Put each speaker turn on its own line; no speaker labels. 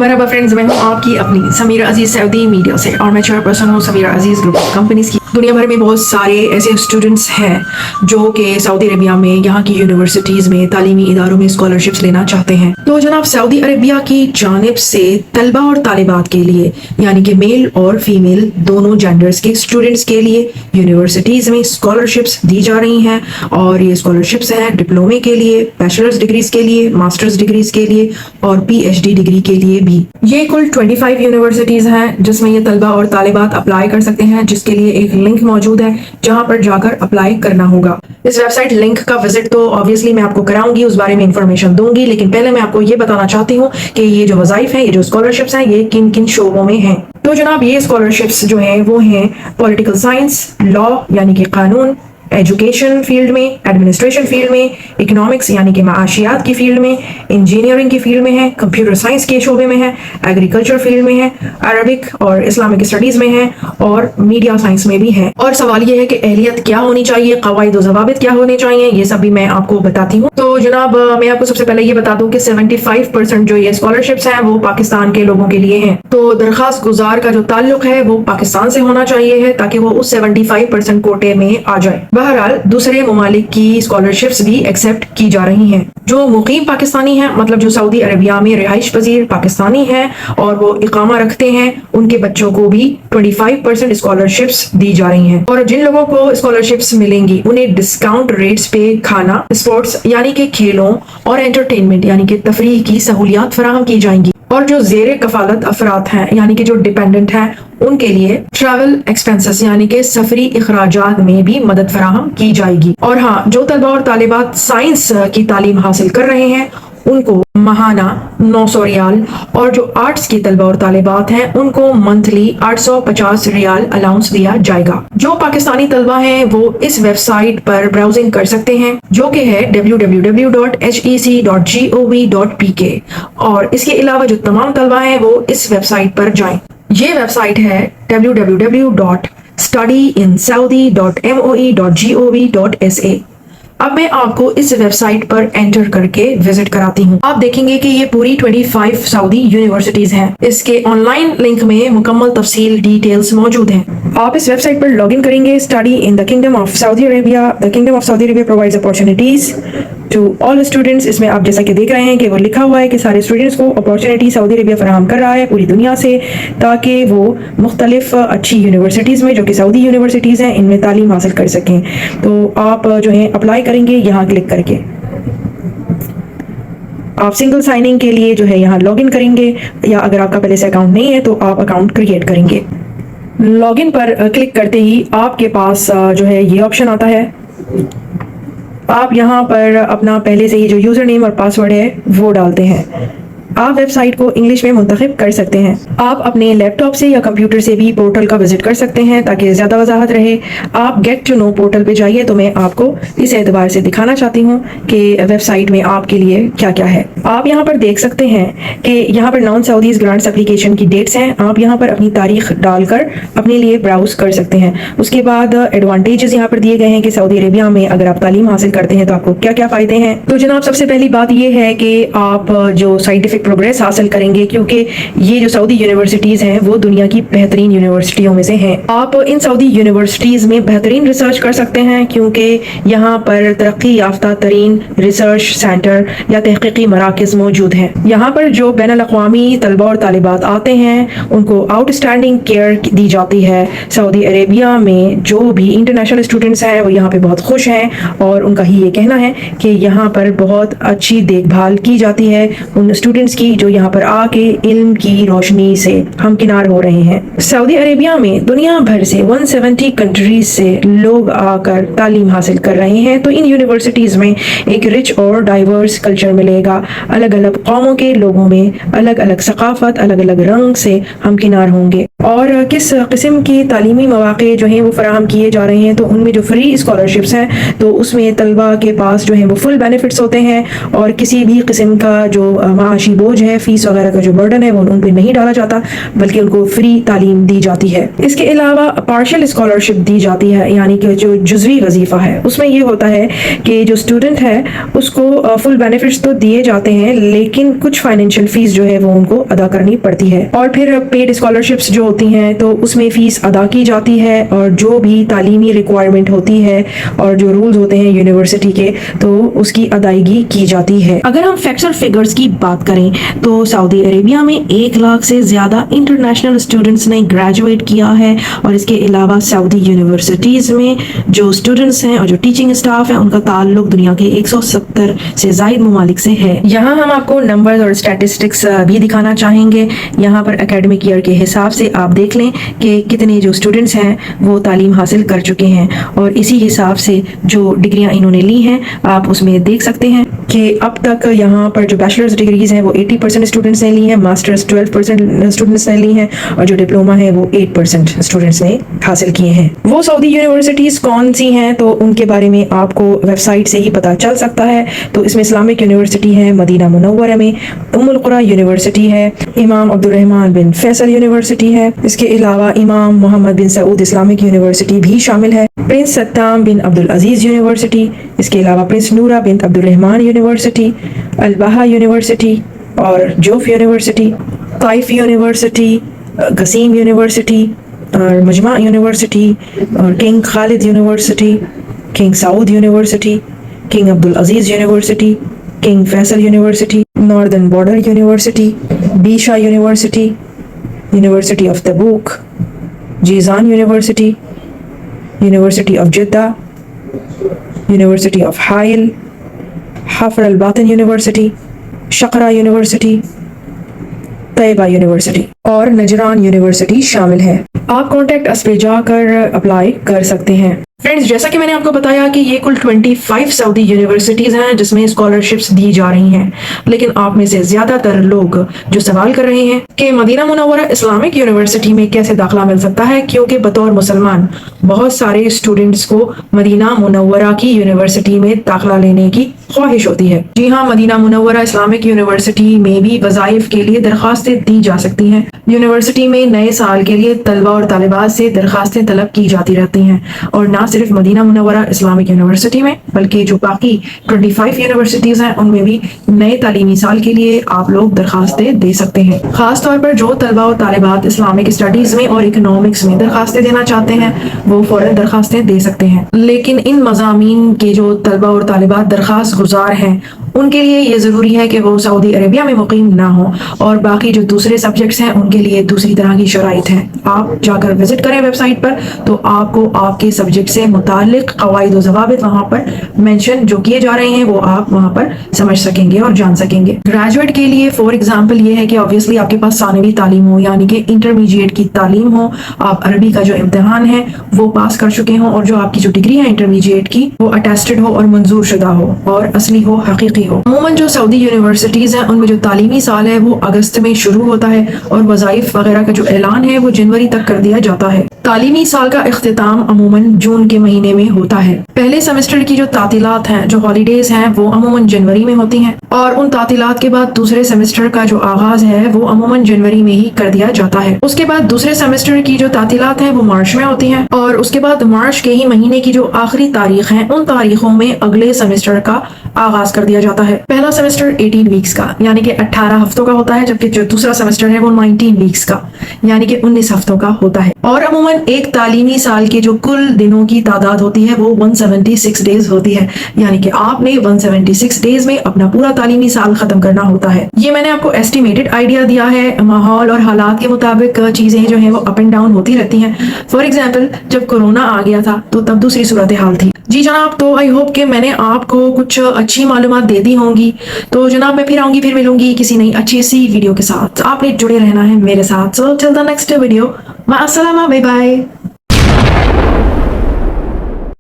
مرحبا فرینڈز، میں ہوں آپ کی اپنی سمیرہ عزیز سعودی میڈیا سے، اور میں چیئرپرسن ہوں سمیرہ عزیز گروپ آف کمپنیز کی۔ دنیا بھر میں بہت سارے ایسے اسٹوڈنٹس ہیں جو کہ سعودی عربیہ میں یہاں کی یونیورسٹیز میں تعلیمی اداروں میں اسکالرشپس لینا چاہتے ہیں۔ تو جناب سعودی عربیہ کی جانب سے طلبہ اور طالبات کے لیے، یعنی کہ میل اور فیمیل دونوں جینڈرز کے اسٹوڈنٹس کے لیے یونیورسٹیز میں اسکالرشپس دی جا رہی ہیں، اور یہ اسکالرشپس ہیں ڈپلومے کے لیے، بیچلرز ڈگریز کے لیے، ماسٹرز ڈگریز کے لیے اور پی ایچ ڈی ڈگری کے لیے بھی۔ یہ کل 25 یونیورسٹیز ہیں جس میں یہ طلبہ اور طالبات اپلائی کر سکتے ہیں، جس کے لیے ایک لنک موجود ہے جہاں پر جا کر اپلائی کرنا ہوگا۔ اس ویب سائٹ لنک کا وزٹ تو آبویسلی میں آپ کو کراؤں گی، اس بارے میں انفارمیشن دوں گی، لیکن پہلے میں آپ کو یہ بتانا چاہتی ہوں کہ یہ جو وظائف ہیں، یہ جو اسکالرشپس ہیں، یہ کن کن شعبوں میں ہیں۔ تو جناب یہ اسکالرشپس جو ہیں وہ ہیں پولیٹیکل سائنس، لا یعنی کہ قانون، ایجوکیشن فیلڈ میں، ایڈمنسٹریشن فیلڈ میں، اکنامکس یعنی کہ معاشیات کی فیلڈ میں، انجینئرنگ کی فیلڈ میں ہے، کمپیوٹر سائنس کے شعبے میں ہے، ایگریکلچر فیلڈ میں ہے، عربک اور اسلامک اسٹڈیز میں ہے، اور میڈیا سائنس میں بھی ہے۔ اور سوال یہ ہے کہ اہلیت کیا ہونی چاہیے، قواعد و ضوابط کیا ہونے چاہیے، یہ سب بھی میں آپ کو بتاتی ہوں۔ تو جناب میں آپ کو سب سے پہلے یہ بتا دوں کہ 75% جو یہ اسکالرشپس ہیں وہ پاکستان کے لوگوں کے لیے ہیں۔ تو درخواست گزار کا جو تعلق ہے وہ پاکستان سے ہونا چاہیے ہے تاکہ وہ اس 75% کوٹے میں آ جائے۔ بہرحال دوسرے ممالک کی اسکالرشپس بھی ایکسیپٹ کی جا رہی ہیں۔ جو مقیم پاکستانی ہیں، مطلب جو سعودی عربیہ میں رہائش پذیر پاکستانی ہیں اور وہ اقامہ رکھتے ہیں، ان کے بچوں کو بھی 25% اسکالرشپس دی جا رہی ہیں۔ اور جن لوگوں کو اسکالرشپس ملیں گی انہیں ڈسکاؤنٹ ریٹس پہ کھانا، اسپورٹس یعنی کہ کھیلوں اور انٹرٹینمنٹ یعنی کہ تفریح کی سہولیات فراہم کی جائیں گی۔ اور جو زیر کفالت افراد ہیں یعنی کہ جو ڈیپینڈنٹ ہیں، ان کے لیے ٹریول ایکسپنسز یعنی کہ سفری اخراجات میں بھی مدد فراہم کی جائے گی۔ اور ہاں، جو طلبہ اور طالبات سائنس کی تعلیم حاصل کر رہے ہیں ان کو ماہانہ 900 ریال، اور جو آرٹس کی طلبہ اور طالبات ہیں ان کو منتھلی 850 ریال الاؤنس دیا جائے گا۔ جو پاکستانی طلبہ ہیں وہ اس ویب سائٹ پر براؤزنگ کر سکتے ہیں جو کہ ہے www.hec.gov.pk، اور اس کے علاوہ جو تمام طلبہ ہیں وہ اس ویب سائٹ پر جائیں۔ یہ ویب سائٹ ہے www.studyinsaudi.moe.gov.sa۔ اب میں آپ کو اس ویب سائٹ پر انٹر کر کے وزٹ کراتی ہوں۔ آپ دیکھیں گے کہ یہ پوری 25 سعودی یونیورسٹیز ہیں۔ اس کے آن لائن لنک میں مکمل تفصیل ڈیٹیلز موجود ہیں۔ آپ اس ویب سائٹ پر لاگ ان کریں گے۔ Study in the kingdom of Saudi Arabia, the kingdom of Saudi Arabia provides opportunities to all students. اس میں آپ جیسا کہ دیکھ رہے ہیں کہ وہ لکھا ہوا ہے کہ سارے اسٹوڈنٹس کو اپارچونیٹی سعودی عربیہ فراہم کر رہا ہے پوری دنیا سے، تاکہ وہ مختلف اچھی یونیورسٹیز میں جو کہ سعودی یونیورسٹیز ہیں ان میں تعلیم حاصل کر سکیں۔ تو آپ جو ہیں اپلائی کریں گے یہاں کلک کر کے۔ آپ سنگل سائننگ کے لیے جو ہے یہاں لاگ ان کریں گے، یا اگر آپ کا پہلے سے اکاؤنٹ نہیں ہے تو آپ اکاؤنٹ کریٹ کریں گے۔ لاگ ان پر کلک کرتے ہی آپ کے پاس جو ہے یہ آپشن آتا ہے۔ آپ یہاں پر اپنا پہلے سے ہی جو یوزر نیم اور پاسورڈ ہے وہ ڈالتے ہیں۔ آپ ویب سائٹ کو انگلش میں منتخب کر سکتے ہیں۔ آپ اپنے لیپ ٹاپ سے یا کمپیوٹر سے بھی پورٹل کا وزٹ کر سکتے ہیں تاکہ زیادہ وضاحت رہے۔ آپ گیٹ ٹو نو پورٹل پہ جائیے تو میں آپ کو اس اعتبار سے دکھانا چاہتی ہوں کہ ویب سائٹ میں آپ کے لیے کیا کیا ہے۔ آپ یہاں پر دیکھ سکتے ہیں کہ یہاں پر نان سعودیز گرانٹس اپلیکیشن کی ڈیٹس ہیں۔ آپ یہاں پر اپنی تاریخ ڈال کر اپنے لیے براؤز کر سکتے ہیں۔ اس کے بعد ایڈوانٹیجز یہاں پر دیے گئے ہیں کہ سعودی عربیہ میں اگر آپ تعلیم حاصل کرتے ہیں تو آپ کو کیا کیا فائدے ہیں۔ تو جناب سب سے پہلی بات یہ ہے کہ آپ جو سائنٹیفک پروگریس حاصل کریں گے، کیونکہ یہ جو سعودی یونیورسٹیز ہیں وہ دنیا کی بہترین یونیورسٹیوں میں سے ہیں۔ آپ ان سعودی یونیورسٹیز میں بہترین ریسرچ کر سکتے ہیں، کیونکہ یہاں پر ترقی یافتہ ترین ریسرچ سینٹر یا تحقیقی مراکز موجود ہیں۔ یہاں پر جو بین الاقوامی طلبہ اور طالبات آتے ہیں ان کو آؤٹ اسٹینڈنگ کیئر دی جاتی ہے۔ سعودی عربیہ میں جو بھی انٹرنیشنل اسٹوڈنٹس ہیں وہ یہاں پہ بہت خوش ہیں، اور ان کا ہی یہ کہنا ہے کہ یہاں پر بہت اچھی دیکھ بھال کی جاتی ہے ان اسٹوڈنٹس کی جو یہاں پر آ کے علم کی روشنی سے ہمکنار ہو رہے ہیں۔ سعودی عربیہ میں دنیا بھر سے 170 کنٹریز سے لوگ آ کر تعلیم حاصل کر رہے ہیں، تو ان یونیورسٹیز میں ایک رچ اور ڈائیورس کلچر ملے گا۔ الگ الگ قوموں کے لوگوں میں الگ الگ ثقافت، الگ الگ رنگ سے ہمکنار ہوں گے۔ اور کس قسم کی تعلیمی مواقع جو ہیں وہ فراہم کیے جا رہے ہیں، تو ان میں جو فری اسکالرشپس ہیں تو اس میں طلبہ کے پاس جو ہیں وہ فل بینیفٹس ہوتے ہیں، اور کسی بھی قسم کا جو معاشی बोझ है, फीस वगैरह का जो बर्डन है वो उन पे नहीं डाला जाता, बल्कि उनको फ्री तालीम दी जाती है। इसके अलावा पार्शियल स्कॉलरशिप दी जाती है, यानी कि जो जुज़वी वजीफा है उसमें ये होता है कि जो स्टूडेंट है उसको फुल बेनिफिट्स तो दिए जाते हैं, लेकिन कुछ फाइनेंशियल फीस जो है वो उनको अदा करनी पड़ती है। और फिर पेड स्कॉलरशिप्स जो होती हैं तो उसमें फीस अदा की जाती है, और जो भी तालीमी रिक्वायरमेंट होती है और जो रूल्स होते हैं यूनिवर्सिटी के, तो उसकी अदायगी की जाती है। अगर हम फैक्ट्स और फिगर्स की बात करें तो सऊदी अरेबिया में 1 लाख से ज्यादा इंटरनेशनल स्टूडेंट्स ने ग्रेजुएट किया है, और इसके अलावा सऊदी यूनिवर्सिटीज में जो स्टूडेंट्स हैं और जो टीचिंग स्टाफ है उनका ताल्लुक दुनिया के 170 से जायद ममालिक से है। यहाँ हम आपको नंबर्स और स्टैटिस्टिक्स भी दिखाना चाहेंगे। यहाँ पर एकेडमिक ईयर के हिसाब से आप देख लें कि कितने जो स्टूडेंट्स हैं वो तालीम हासिल कर चुके हैं, और इसी हिसाब से जो डिग्रियां इन्होंने ली हैं आप उसमें देख सकते हैं कि अब तक यहाँ पर जो बैचलर्स डिग्रीज हैं वो 80% स्टूडेंट्स ने ली हैं, मास्टर्स 12% स्टूडेंट्स ने ली हैं, और जो डिप्लोमा है वो 8% स्टूडेंट्स ने हासिल किए हैं। वो सऊदी यूनिवर्सिटीज कौन सी हैं तो उनके बारे में आपको वेबसाइट से ही पता चल सकता है। तो इसमें इस्लामिक यूनिवर्सिटी है मदीना मुनव्वरा में, उम्मुल कुरा यूनिवर्सिटी है, Imam Abdul Rahman bin Faisal university है, इसके अलावा Imam Mohammad bin Saud Islamic university भी शामिल है, Prince Sattam bin Abdul Aziz university, इसके अलावा Prince Noura bin Abdul Rahman university, Al Baha university और Jouf university, Taif university, Qassim university और मजमा यूनिवर्सिटी और King Khalid university, King Saud university, King Abdul Aziz university, king Faisal university, Northern Border university, Bisha university, university of Tabuk, Jizan university, university of Jeddah, university of Hail, Hafr Al Batin university, Shaqra university, Taibah university और Najran university शामिल है। आप contact us पे जाकर apply कर सकते हैं। Friends, जैसा कि मैंने आपको बताया कि ये कुल 25 सऊदी यूनिवर्सिटीज़ हैं जिसमें स्कॉलरशिप्स दी जा रही हैं, लेकिन आप में से ज़्यादातर लोग जो सवाल कर रहे हैं कि मदीना मुनव्वरा इस्लामिक यूनिवर्सिटी में कैसे दाखिला मिल सकता है, क्योंकि बतौर मुसलमान बहुत सारे स्टूडेंट्स को मदीना मुनव्वरा की यूनिवर्सिटी में दाखिला लेने की ख्वाहिश होती है। जी हाँ, मदीना मुनव्वरा इस्लामिक यूनिवर्सिटी में भी वज़ाइफ के लिए दरख्वास्तें दी जा सकती हैं। यूनिवर्सिटी में नए साल के लिए तलबा और तालिबात से दरख्वास्तें तलब की जाती रहती हैं, और ना सिर्फ मदीना मुनव्वरा इस्लामिक यूनिवर्सिटी में बल्कि जो बाकी 25 यूनिवर्सिटीज हैं उनमें भी नए तालीमी साल के लिए आप लोग दरख्वास्तें दे सकते हैं। खास तौर पर जो तलबा और तालिबात इस्लामिक स्टडीज में और इकोनॉमिक्स में दरख्वास्तें देना चाहते हैं वो फौरन दरख्वास्तें दे सकते हैं, लेकिन इन मज़ामीन के जो तलबा और तालिबात दरख्वास्त गुजार हैं उनके लिए ये ज़रूरी है कि वो सऊदी अरेबिया में मुकीम ना हो, और बाकी जो दूसरे सब्जेक्ट्स हैं उनके लिए दूसरी तरह की शराइत हैं। आप जाकर विजिट करें वेबसाइट पर तो आपको आपके सब्जेक्ट से मुतालिक क़वाइद व ज़वाबित वहाँ पर मेंशन जो किए जा रहे हैं वो आप वहाँ पर समझ सकेंगे और जान सकेंगे। ग्रेजुएट के लिए फॉर एग्जाम्पल ये है कि ऑब्वियसली आपके पास सानवी तालीम हो, यानी कि इंटरमीडिएट की तालीम हो, आप अरबी का जो इम्तिहान है वो पास कर चुके हों, और जो आपकी जो डिग्री है इंटरमीडिएट की वो अटेस्टेड हो और मंजूर शुदा हो और असली हो, हकीकी हो। अमूमन जो सऊदी यूनिवर्सिटीज़ हैं उनमें जो तालीमी साल है वो अगस्त में शुरू होता है, और वज़ाइफ वगैरह का जो ऐलान है वो जनवरी तक कर दिया जाता है। तालीमी साल का इख्तिताम अमूमन जून के महीने में होता है। पहले सेमेस्टर की जो तातीलात हैं, जो हॉलीडेज हैं, वो अमूमन जनवरी में होती हैं, और उन तातीलात के बाद दूसरे सेमेस्टर का जो आगाज है वो अमूमन जनवरी में ही कर दिया जाता है। उसके बाद दूसरे सेमेस्टर की जो तातीलात हैं वो मार्च में होती हैं, और उसके बाद मार्च के ही महीने की जो आखिरी तारीख है उन तारीखों में अगले सेमेस्टर का आगाज कर दिया जाता है। पहला सेमेस्टर 18 वीक्स का यानी कि 18 हफ्तों का होता है, जबकि जो दूसरा सेमेस्टर है वो 19 वीक्स का यानी कि 19 हफ्तों का होता है। और अमूमन एक तालीमी साल के जो कुल दिनों की तादाद होती है वो 176 डेज होती है, यानी कि आपने 176 डेज में अपना पूरा तालीमी साल खत्म करना होता है। ये मैंने आपको एस्टिमेटेड आइडिया दिया है, माहौल और हालात के मुताबिक चीजें जो है वो अप एंड डाउन होती रहती हैं। फॉर एग्जाम्पल जब कोरोना आ गया था तो तब दूसरी सूरत हाल थी। जी जनाब, तो आई होप कि मैंने आपको कुछ अच्छी मालूमात दे दी होंगी। तो जनाब मैं फिर आऊंगी, फिर मिलूंगी किसी नई अच्छी सी वीडियो के साथ। आपने जुड़े रहना है मेरे साथ। So till the next video, माअस्सलामा, बाय बाय।